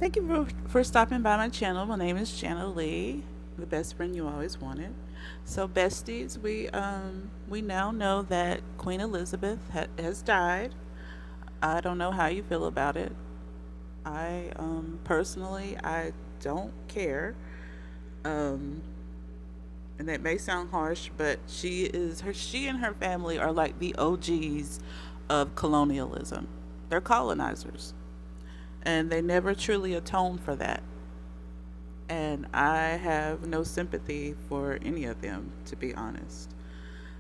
Thank you for stopping by my channel. My name is Jana Leigh, the best friend you always wanted. So, besties, we now know that Queen Elizabeth has died. I don't know how you feel about it. I personally, I don't care. Um, and that may sound harsh, but she and her family are like the OGs of colonialism. They're colonizers, and they never truly atoned for that. And I have no sympathy for any of them, to be honest.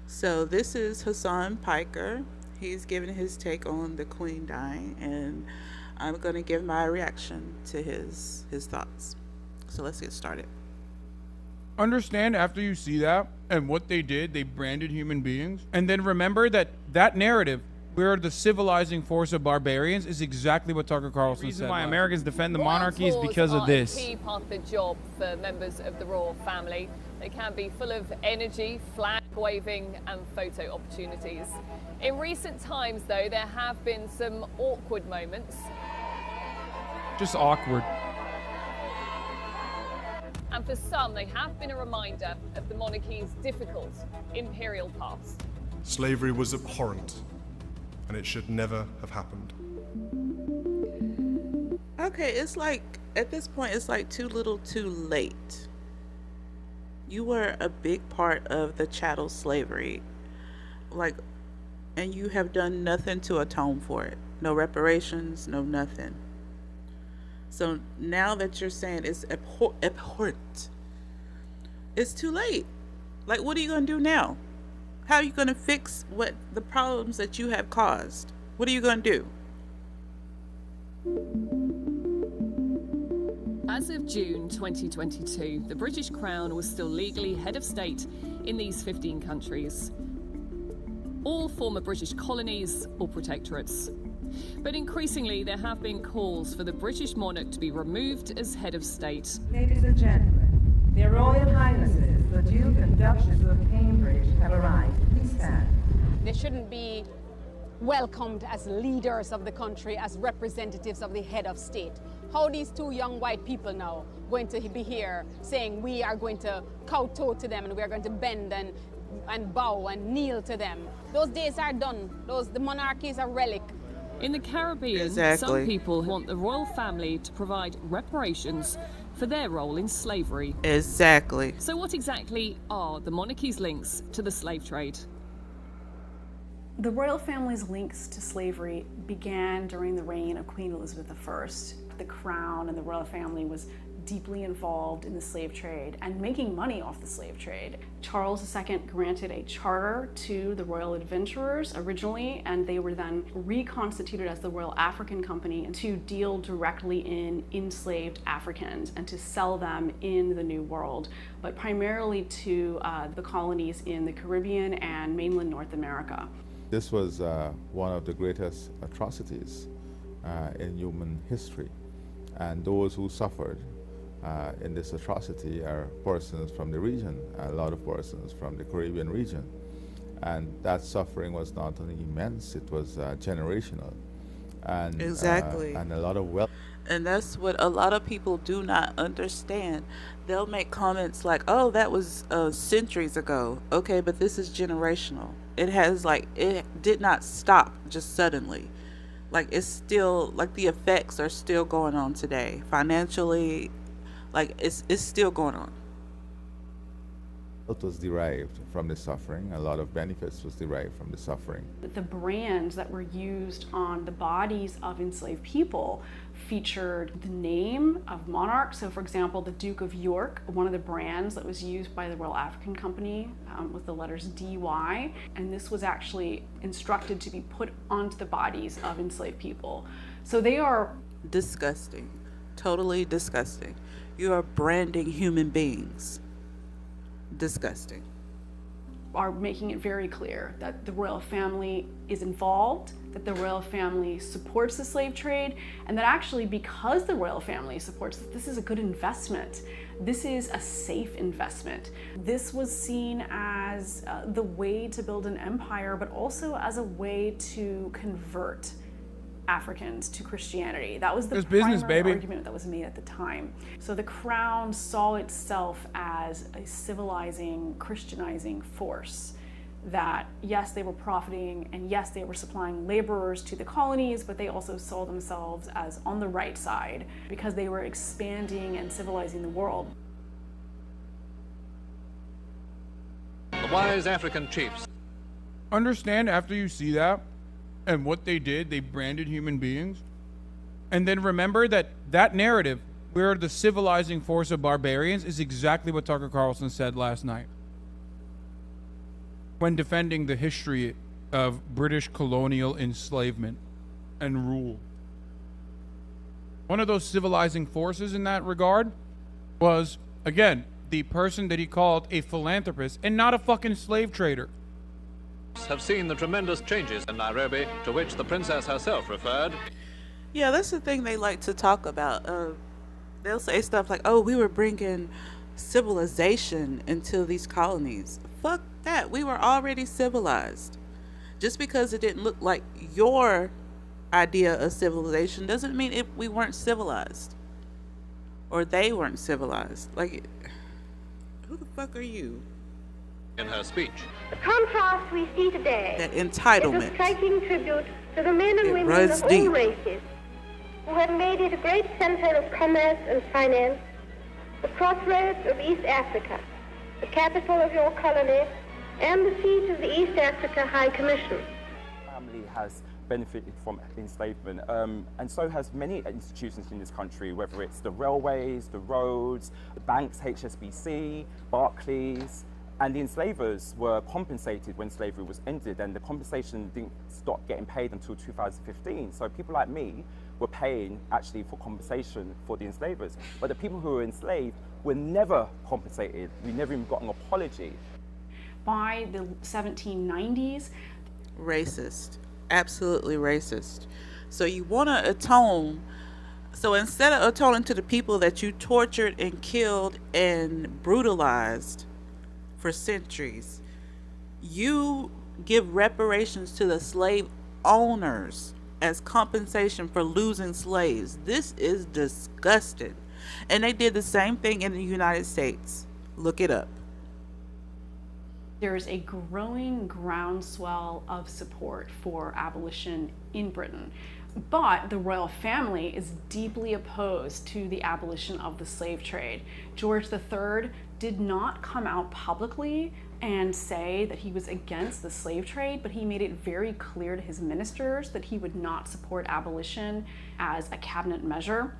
So this is Hassan Piker. He's giving his take on the Queen dying, and I'm going to give my reaction to his thoughts. So let's get started. Understand after you see that and what they did, they branded human beings. And then remember that that narrative, we're the civilizing force of barbarians, is exactly what Tucker Carlson said. The reason why Americans defend the monarchy is because of this. A key part of the job for members of the royal family. They can be full of energy, flag waving and photo opportunities. In recent times, though, there have been some awkward moments. Just awkward. And for some, they have been a reminder of the monarchy's difficult imperial past. Slavery was abhorrent, and it should never have happened. Okay, it's like, at this point, it's like too little too late. You were a big part of the chattel slavery. Like, and you have done nothing to atone for it. No reparations, no nothing. So now that you're saying it's abhorrent, it's too late. Like, what are you going to do now? How are you going to fix what the problems that you have caused? What are you going to do? As of June 2022, the British Crown was still legally head of state in these 15 countries, all former British colonies or protectorates. But increasingly, there have been calls for the British monarch to be removed as head of state. Ladies and gentlemen, their Royal Highnesses, the Duke and Duchess of Cambridge, have arrived. Please stand. They shouldn't be welcomed as leaders of the country, as representatives of the head of state. How these two young white people now going to be here saying we are going to kowtow to them and we are going to bend and bow and kneel to them. Those days are done. The monarchy is a relic. In the Caribbean, Exactly. Some people want the royal family to provide reparations for their role in slavery. Exactly. So what exactly are the monarchy's links to the slave trade? The royal family's links to slavery began during the reign of Queen Elizabeth I. The crown and the royal family was deeply involved in the slave trade and making money off the slave trade. Charles II granted a charter to the Royal Adventurers originally, and they were then reconstituted as the Royal African Company to deal directly in enslaved Africans and to sell them in the New World, but primarily to the colonies in the Caribbean and mainland North America. This was one of the greatest atrocities in human history, and those who suffered in this atrocity are persons from the region, a lot of persons from the Caribbean region. And that suffering was not only immense, it was generational. And, Exactly. And a lot of wealth. And that's what a lot of people do not understand. They'll make comments like, oh, that was centuries ago. Okay, but this is generational. It did not stop just suddenly. Like, it's still, like, the effects are still going on today. Financially, like, it's still going on. Wealth was derived from the suffering. A lot of benefits was derived from the suffering. The brands that were used on the bodies of enslaved people featured the name of monarchs. So for example, the Duke of York, one of the brands that was used by the Royal African Company with the letters DY, and this was actually instructed to be put onto the bodies of enslaved people. So they are Disgusting. Totally disgusting. You are branding human beings. Disgusting. are making it very clear that the royal family is involved, that the royal family supports the slave trade, and that actually because the royal family supports it, this is a good investment. This is a safe investment. This was seen as the way to build an empire, but also as a way to convert Africans to Christianity. That was the It's business, primary baby. argument that was made at the time. So the crown saw itself as a civilizing, Christianizing force. That yes, they were profiting, and yes, they were supplying laborers to the colonies, but they also saw themselves as on the right side because they were expanding and civilizing the world. The wise African chiefs. Understand after you see that and what they did, they branded human beings. And then remember that that narrative, we're the civilizing force of barbarians, is exactly what Tucker Carlson said last night when defending the history of British colonial enslavement and rule. One of those civilizing forces in that regard was, again, the person that he called a philanthropist and not a fucking slave trader. Have seen the tremendous changes in Nairobi to which the princess herself referred. Yeah, that's the thing they like to talk about. They'll say stuff like, oh, we were bringing civilization into these colonies. Fuck that. We were already civilized. Just because it didn't look like your idea of civilization doesn't mean we weren't civilized. Or they weren't civilized. Like, who the fuck are you? In her speech. The contrast we see today That is a entitlement. striking tribute to the men and It women runs of deep. all races who have made it a great center of commerce and finance, the crossroads of East Africa, the capital of your colony, and the seat of the East Africa High Commission. Family has benefited from enslavement, and so has many institutions in this country, whether it's the railways, the roads, the banks, HSBC, Barclays. And the enslavers were compensated when slavery was ended, and the compensation didn't stop getting paid until 2015. So people like me were paying actually for compensation for the enslavers. But the people who were enslaved were never compensated. We never even got an apology. By the 1790s, Racist. Absolutely racist. So you want to atone. So instead of atoning to the people that you tortured and killed and brutalized for centuries, you give reparations to the slave owners as compensation for losing slaves. This is disgusting. And they did the same thing in the United States. Look it up. there's a growing groundswell of support for abolition in Britain. But the royal family is deeply opposed to the abolition of the slave trade. George III did not come out publicly and say that he was against the slave trade, but he made it very clear to his ministers that he would not support abolition as a cabinet measure.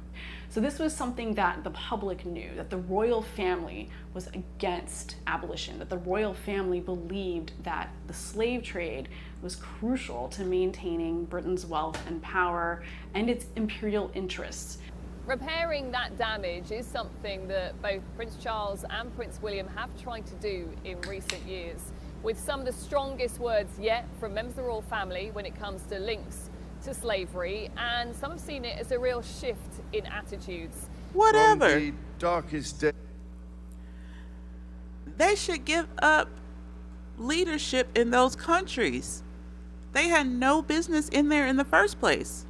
So this was something that the public knew, that the royal family was against abolition, that the royal family believed that the slave trade was crucial to maintaining Britain's wealth and power and its imperial interests. Repairing that damage is something that both Prince Charles and Prince William have tried to do in recent years, with some of the strongest words yet from members of the royal family when it comes to links to slavery, and some have seen it as a real shift in attitudes. Whatever. From the darkest day. They should give up leadership in those countries. They had no business in there in the first place.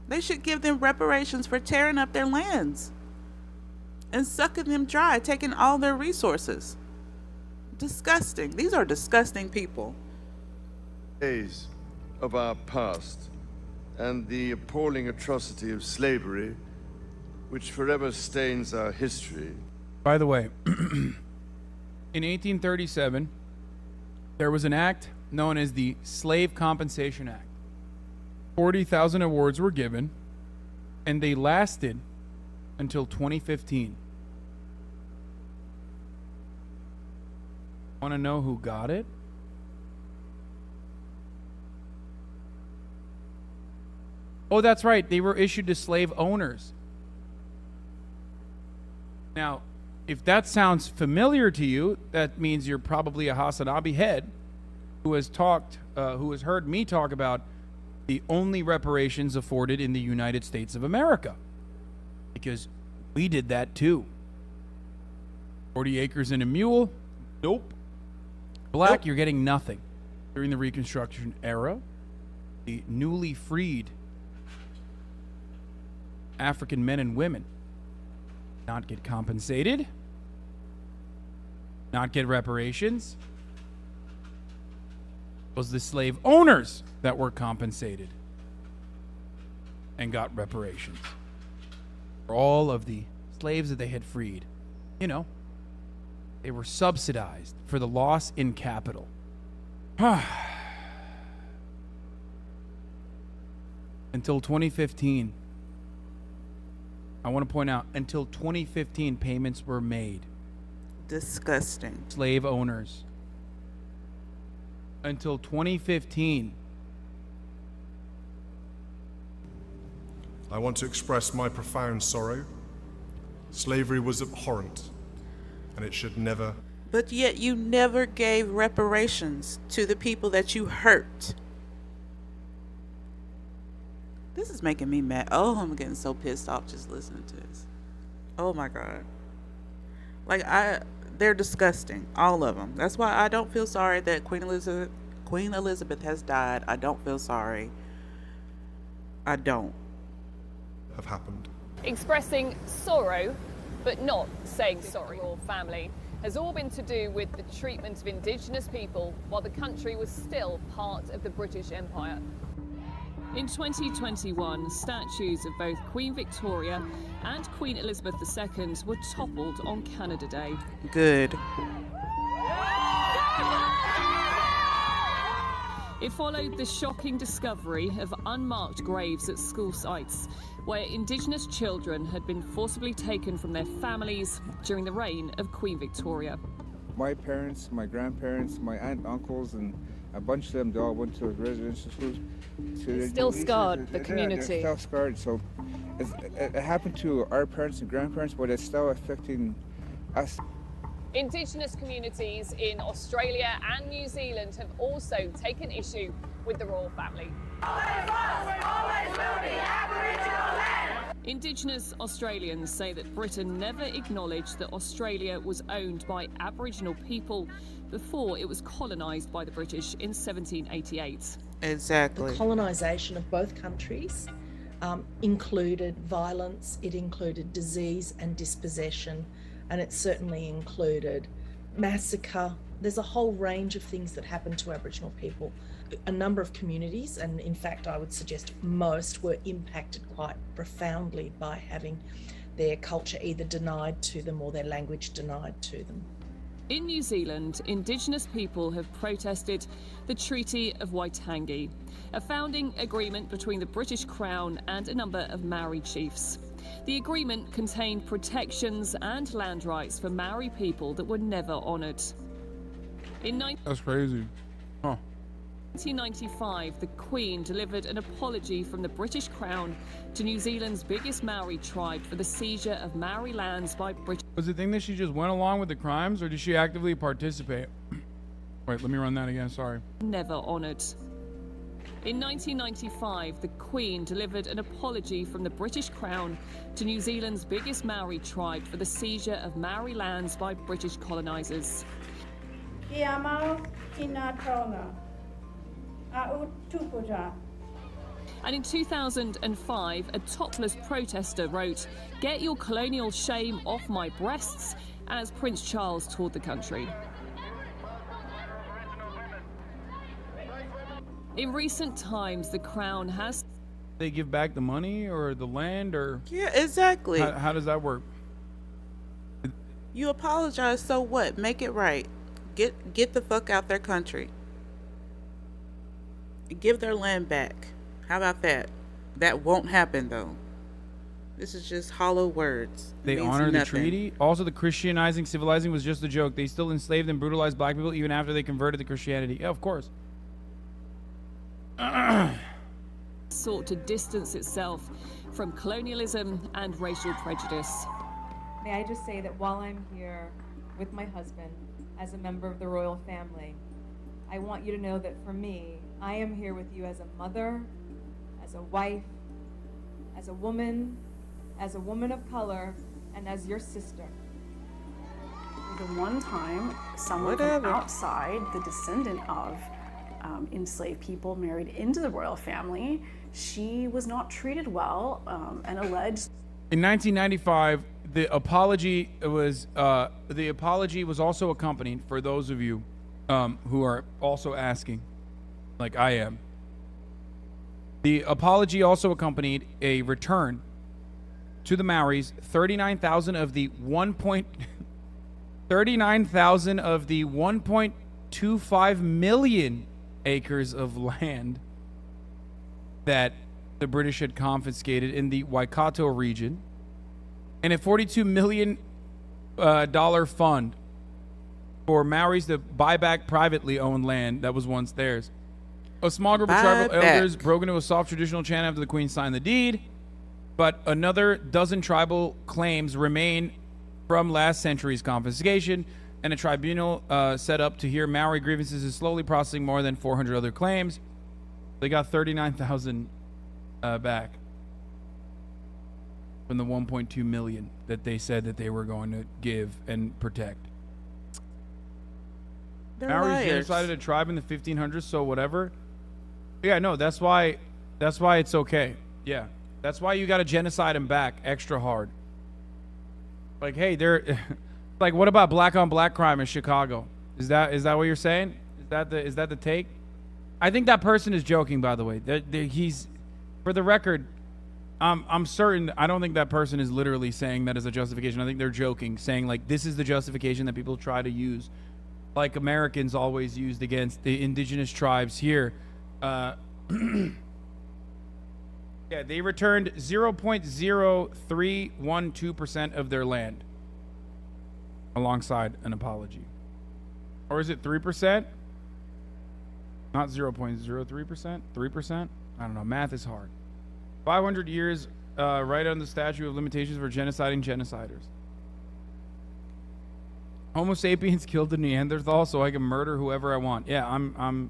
They should give them reparations for tearing up their lands and sucking them dry, taking all their resources. Disgusting. These are disgusting people. Days of our past and the appalling atrocity of slavery, which forever stains our history. By the way, in 1837, there was an act known as the Slave Compensation Act. 40,000 awards were given, and they lasted until 2015. Want to know who got it? Oh, that's right. They were issued to slave owners. Now, if that sounds familiar to you, that means you're probably a Hassanabi head who has heard me talk about the only reparations afforded in the United States of America. Because we did that too. 40 acres and a mule? Nope. Black, Nope. you're getting nothing. During the Reconstruction era, the newly freed African men and women not get compensated, not get reparations. It was the slave owners that were compensated and got reparations for all of the slaves that they had freed. You know, they were subsidized for the loss in capital. Until 2015, I want to point out, until 2015, payments were made. Disgusting. Slave owners. Until 2015. I want to express my profound sorrow. Slavery was abhorrent, and it should never. But yet you never gave reparations to the people that you hurt. This is making me mad. Oh, I'm getting so pissed off just listening to this. Oh my God. Like, they're disgusting. All of them. That's why I don't feel sorry that Queen Elizabeth has died. I don't feel sorry. I don't. Have happened. Expressing sorrow, but not saying sorry. The royal family has all been to do with the treatment of Indigenous people while the country was still part of the British Empire. In 2021, statues of both Queen Victoria and Queen Elizabeth II were toppled on Canada Day. Good. It followed the shocking discovery of unmarked graves at school sites where Indigenous children had been forcibly taken from their families during the reign of Queen Victoria. My parents, my grandparents, my aunt, uncles, and a bunch of them, they all went to residential schools. It's still scarred the community. Yeah, they're still scarred. So it happened to our parents and grandparents, but it's still affecting us. Indigenous communities in Australia and New Zealand have also taken issue with the royal family. Always will be Aboriginal land. Indigenous Australians say that Britain never acknowledged that Australia was owned by Aboriginal people before it was colonised by the British in 1788. Exactly. The colonisation of both countries included violence, it included disease and dispossession, and it certainly included massacre. There's a whole range of things that happened to Aboriginal people. A number of communities, and in fact I would suggest most, were impacted quite profoundly by having their culture either denied to them or their language denied to them. In New Zealand, Indigenous people have protested the Treaty of Waitangi, a founding agreement between the British Crown and a number of Maori chiefs. The agreement contained protections and land rights for Maori people that were never honoured. That's crazy. Huh. 1995, the Queen delivered an apology from the British Crown to New Zealand's biggest Maori tribe for the seizure of Maori lands by British. Was the thing that she just went along with the crimes, or did she actively participate? Wait, let me run that again, sorry. Never honoured. In 1995, the Queen delivered an apology from the British Crown to New Zealand's biggest Maori tribe for the seizure of Maori lands by British colonisers. Kia mau tina tonga. And in 2005, a topless protester wrote, "Get your colonial shame off my breasts," as Prince Charles toured the country. In recent times, the Crown has... They give back the money or the land, or... Yeah, exactly. How does that work? You apologize, so what? Make it right. Get the fuck out their country. Give their land back. How about that? That won't happen, though. This is just hollow words. They honor the treaty. Also, the Christianizing, civilizing was just a joke. They still enslaved and brutalized black people even after they converted to Christianity. Yeah, of course. sought to distance itself from colonialism and racial prejudice. May I just say that while I'm here with my husband as a member of the royal family, I want you to know that for me, I am here with you as a mother, as a wife, as a woman of color, and as your sister. The one time someone from outside, the descendant of enslaved people married into the royal family, she was not treated well and alleged. In 1995, the apology was also accompanied, for those of you who are also asking, like I am. The apology also accompanied a return to the Maoris 39,000 of the 1.25 million acres of land that the British had confiscated in the Waikato region, and a $42 million fund for Maoris to buy back privately owned land that was once theirs. A small group of tribal elders broke into a soft traditional chant after the Queen signed the deed, but another dozen tribal claims remain from last century's confiscation, and a tribunal set up to hear Maori grievances is slowly processing more than 400 other claims. They got 39,000 back from the 1.2 million that they said that they were going to give and protect. Maoris genocided a tribe in the 1500s, so whatever. Yeah, no, that's why it's okay. Yeah, that's why you got to genocide them back extra hard. Like, hey, they're like, what about black on black crime in Chicago? Is that what you're saying? Is that the take? I think that person is joking, by the way. He's, for the record, I'm certain. I don't think that person is literally saying that as a justification. I think they're joking, saying like this is the justification that people try to use, like Americans always used against the indigenous tribes here. Yeah, they returned 0.0312% of their land alongside an apology. Or is it 3%? Not 0.03%? 3%? I don't know. Math is hard. 500 years right on the statute of limitations for genociding genociders. Homo sapiens killed the Neanderthal so I can murder whoever I want. Yeah, I'm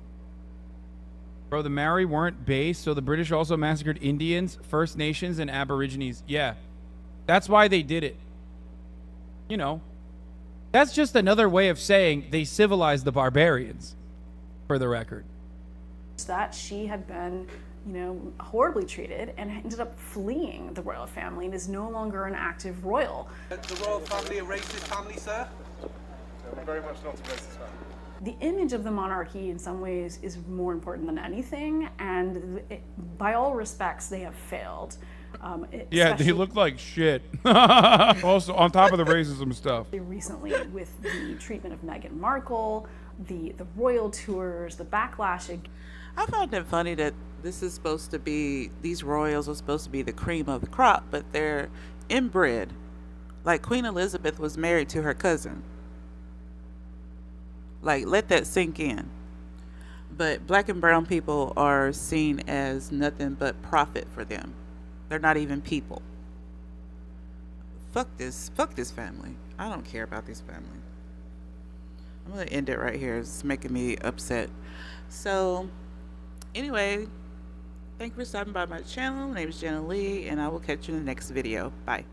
Bro, the Maori weren't based, so the British also massacred Indians, First Nations, and Aborigines. Yeah, that's why they did it. You know, that's just another way of saying they civilized the barbarians, for the record. That she had been, horribly treated and ended up fleeing the royal family and is no longer an active royal. The royal family a racist family, sir? We're very much not a racist family. The image of the monarchy in some ways is more important than anything, and by all respects, they have failed. Yeah, they look like shit. Also, on top of the racism stuff. Recently, with the treatment of Meghan Markle, the royal tours, the backlash. I found it funny that this is supposed to be, these royals are supposed to be the cream of the crop, but they're inbred. Like Queen Elizabeth was married to her cousin. Like, let that sink in. But black and brown people are seen as nothing but profit for them. They're not even people. Fuck this family. I don't care about this family. I'm gonna end it right here. It's making me upset. So, anyway, thank you for stopping by my channel. My name is Jana Leigh, and I will catch you in the next video. Bye.